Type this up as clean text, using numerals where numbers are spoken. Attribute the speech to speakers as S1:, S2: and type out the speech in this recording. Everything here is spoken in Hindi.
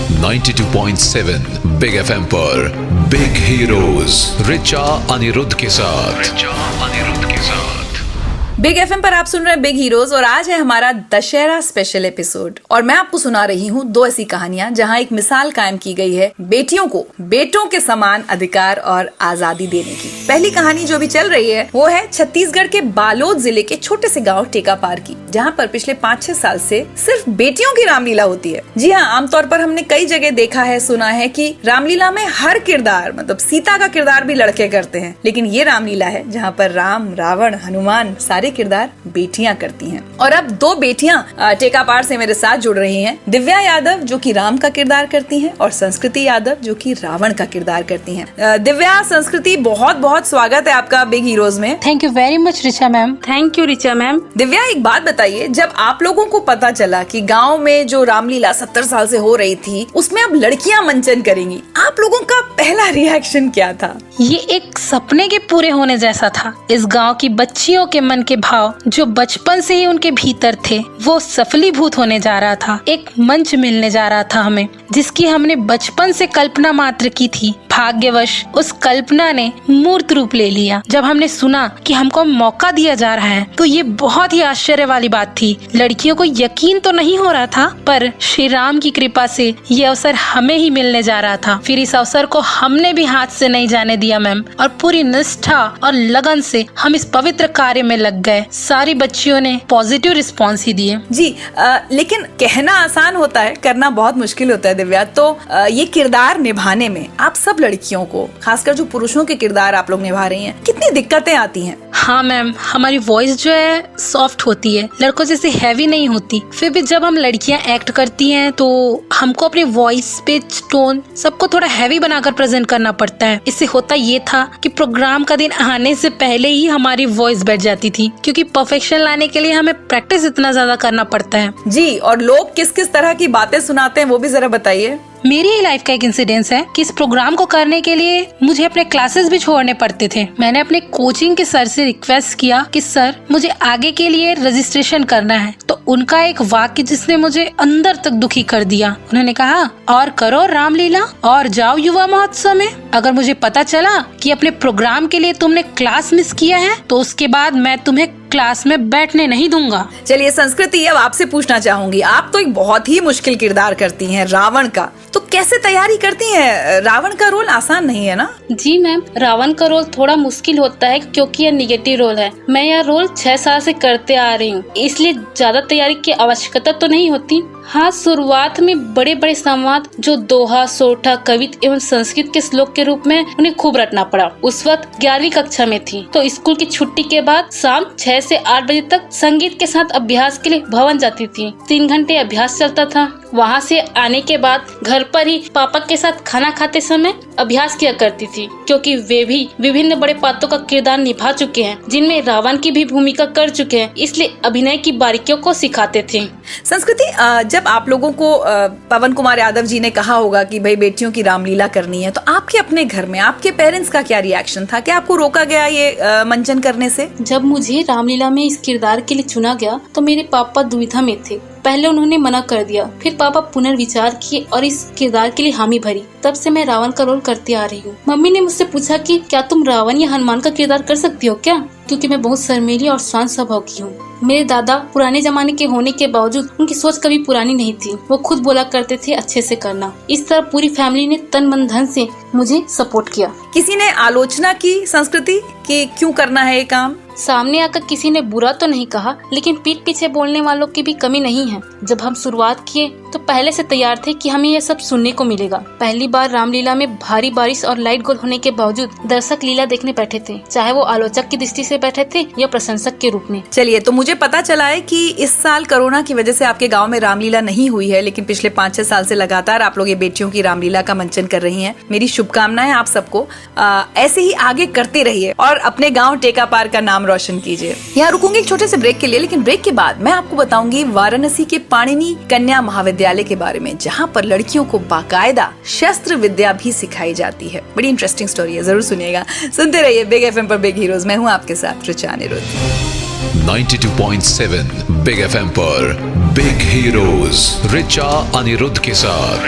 S1: 92.7 बिग एफएम पर बिग हीरोज रिचा अनिरुद्ध के साथ।
S2: बिग एफएम पर आप सुन रहे हैं बिग हीरोज और आज है हमारा दशहरा स्पेशल एपिसोड और मैं आपको सुना रही हूँ दो ऐसी कहानियां जहाँ एक मिसाल कायम की गई है बेटियों को बेटों के समान अधिकार और आजादी देने की। पहली कहानी जो भी चल रही है वो है छत्तीसगढ़ के बालोद जिले के छोटे से गांव टेकापार की, जहाँ पर पिछले 5-6 साल से सिर्फ बेटियों की रामलीला होती है। जी हाँ, आमतौर पर हमने कई जगह देखा है, सुना है कि रामलीला में हर किरदार मतलब सीता का किरदार भी लड़के करते हैं, लेकिन ये रामलीला है जहाँ पर राम, रावण, हनुमान सारे किरदार बेटियां करती हैं। और अब दो बेटियां टेकापार से मेरे साथ जुड़ रही हैं। दिव्या यादव जो कि राम का किरदार करती हैं और संस्कृति यादव जो कि रावण का किरदार करती हैं। दिव्या, संस्कृति, बहुत बहुत स्वागत है आपका बिग हीरोज में।
S3: Thank you very much Richa ma'am.
S4: Thank you Richa ma'am.
S2: Divya, एक बात बताइए, जब आप लोगों को पता चला कि गाँव में जो रामलीला 70 साल से हो रही थी उसमें अब लड़कियां मंचन करेंगी, आप लोगों का पहला रिएक्शन क्या था?
S3: ये एक सपने के पूरे होने जैसा था। इस गांव की बच्चियों के मन के भाव जो बचपन से ही उनके भीतर थे वो सफलीभूत होने जा रहा था। एक मंच मिलने जा रहा था हमें, जिसकी हमने बचपन से कल्पना मात्र की थी। भाग्यवश उस कल्पना ने मूर्त रूप ले लिया। जब हमने सुना कि हमको मौका दिया जा रहा है तो ये बहुत ही आश्चर्य वाली बात थी। लड़कियों को यकीन तो नहीं हो रहा था, पर श्री राम की कृपा से ये अवसर हमें ही मिलने जा रहा था। फिर इस अवसर को हमने भी हाथ से नहीं जाने दिया मैम, और पूरी निष्ठा और लगन से हम इस पवित्र कार्य में लग गए। सारी बच्चियों ने पॉजिटिव रिस्पॉन्स ही दिए।
S2: जी, लेकिन कहना आसान होता है, करना बहुत मुश्किल होता है। दिव्या, तो ये किरदार निभाने में आप सब लड़कियों को, खासकर जो पुरुषों के किरदार आप लोग निभा रही हैं, कितनी दिक्कतें आती हैं?
S3: हाँ मैम, हमारी वॉइस जो है सॉफ्ट होती है, लड़कों जैसे हैवी नहीं होती। फिर भी जब हम लड़कियां एक्ट करती हैं तो हमको अपनी वॉइस, पिच, टोन सबको थोड़ा हैवी बनाकर प्रेजेंट करना पड़ता है। इससे होता ये था कि प्रोग्राम का दिन आने से पहले ही हमारी वॉइस बैठ जाती थी, क्योंकि परफेक्शन लाने के लिए हमें प्रैक्टिस इतना ज्यादा करना पड़ता है।
S2: जी, और लोग किस किस तरह की बातें सुनाते हैं वो भी जरा बताइए।
S3: मेरी ही लाइफ का एक इंसिडेंस है कि इस प्रोग्राम को करने के लिए मुझे अपने क्लासेस भी छोड़ने पड़ते थे। मैंने अपने कोचिंग के सर से रिक्वेस्ट किया कि सर मुझे आगे के लिए रजिस्ट्रेशन करना है, तो उनका एक वाक्य जिसने मुझे अंदर तक दुखी कर दिया। उन्होंने कहा, और करो रामलीला और जाओ युवा महोत्सव में। अगर मुझे पता चला कि अपने प्रोग्राम के लिए तुमने क्लास मिस किया है तो उसके बाद मैं तुम्हें क्लास में बैठने नहीं दूंगा।
S2: चलिए संस्कृति, अब आपसे पूछना चाहूंगी, आप तो एक बहुत ही मुश्किल किरदार करती हैं, रावण का, तो कैसे तैयारी करती हैं? रावण का रोल आसान नहीं है ना?
S4: जी मैम, रावण का रोल थोड़ा मुश्किल होता है क्योंकि यह निगेटिव रोल है। मैं यह रोल 6 साल से करते आ रही हूँ, इसलिए ज्यादा तैयारी की आवश्यकता तो नहीं होती। हाँ, शुरुआत में बड़े बड़े संवाद जो दोहा, सोठा, कविता एवं संस्कृत के श्लोक के रूप में उन्हें खूब रटना पड़ा। उस वक्त 11वीं कक्षा में थी, तो स्कूल की छुट्टी के बाद शाम 6 से 8 बजे तक संगीत के साथ अभ्यास के लिए भवन जाती थी। 3 घंटे अभ्यास चलता था। वहाँ से आने के बाद घर पर ही पापा के साथ खाना खाते समय अभ्यास किया करती थी, क्योंकि वे भी विभिन्न बड़े पात्रों का किरदार निभा चुके हैं, जिनमें रावण की भी भूमिका कर चुके हैं, इसलिए अभिनय की बारीकियों को सिखाते थे।
S2: संस्कृति, जब आप लोगों को पवन कुमार यादव जी ने कहा होगा कि भाई बेटियों की रामलीला करनी है, तो आपके अपने घर में आपके पेरेंट्स का क्या रिएक्शन था? क्या आपको रोका गया ये मंचन करने से?
S4: जब मुझे रामलीला में इस किरदार के लिए चुना गया तो मेरे पापा दुविधा में थे। पहले उन्होंने मना कर दिया, फिर पापा पुनर्विचार किए और इस किरदार के लिए हामी भरी। तब से मैं रावण का रोल करती आ रही हूँ। मम्मी ने मुझसे पूछा कि क्या तुम रावण या हनुमान का किरदार कर सकती हो क्या, क्योंकि मैं बहुत शर्मीली और शांत स्वभाव की हूँ। मेरे दादा पुराने जमाने के होने के बावजूद उनकी सोच कभी पुरानी नहीं थी। वो खुद बोला करते थे अच्छे से करना। इस तरह पूरी फैमिली ने तन मन धन से मुझे सपोर्ट किया।
S2: किसी ने आलोचना की संस्कृति कि क्यों करना है ये काम?
S4: सामने आकर किसी ने बुरा तो नहीं कहा, लेकिन पीठ पीछे बोलने वालों की भी कमी नहीं है। जब हम शुरुआत किए तो पहले से तैयार थे कि हमें यह सब सुनने को मिलेगा। पहली बार रामलीला में भारी बारिश और लाइट गोल होने के बावजूद दर्शक लीला देखने बैठे थे, चाहे वो आलोचक की दृष्टि से बैठे थे या प्रशंसक के रूप में।
S2: चलिए, तो मुझे पता चला है कि इस साल कोरोना की वजह से आपके गाँव में रामलीला नहीं हुई है, लेकिन पिछले 5-6 साल से लगातार आप लोग ये बेटियों की रामलीला का मंचन कर रही हैं। मेरी शुभकामनाएं आप सबको, ऐसे ही आगे करते रहिए और अपने गाँव टेकापार का नाम रोशन कीजिए। यहाँ रुकूंगी एक छोटे से ब्रेक के लिए, लेकिन ब्रेक के बाद मैं आपको बताऊंगी वाराणसी के पाणिनि कन्या महाविद्यालय के बारे में, जहाँ पर लड़कियों को बाकायदा शस्त्र विद्या भी सिखाई जाती है। बड़ी इंटरेस्टिंग स्टोरी है, जरूर सुनिएगा। सुनते रहिए बिग एफएम पर बिग हीरोज। मैं हूँ आपके साथ रिचा अनिरुद्ध।
S1: 92.7 बिग FM पर बिग हीरोज रिचा अनिरुद्ध के साथ।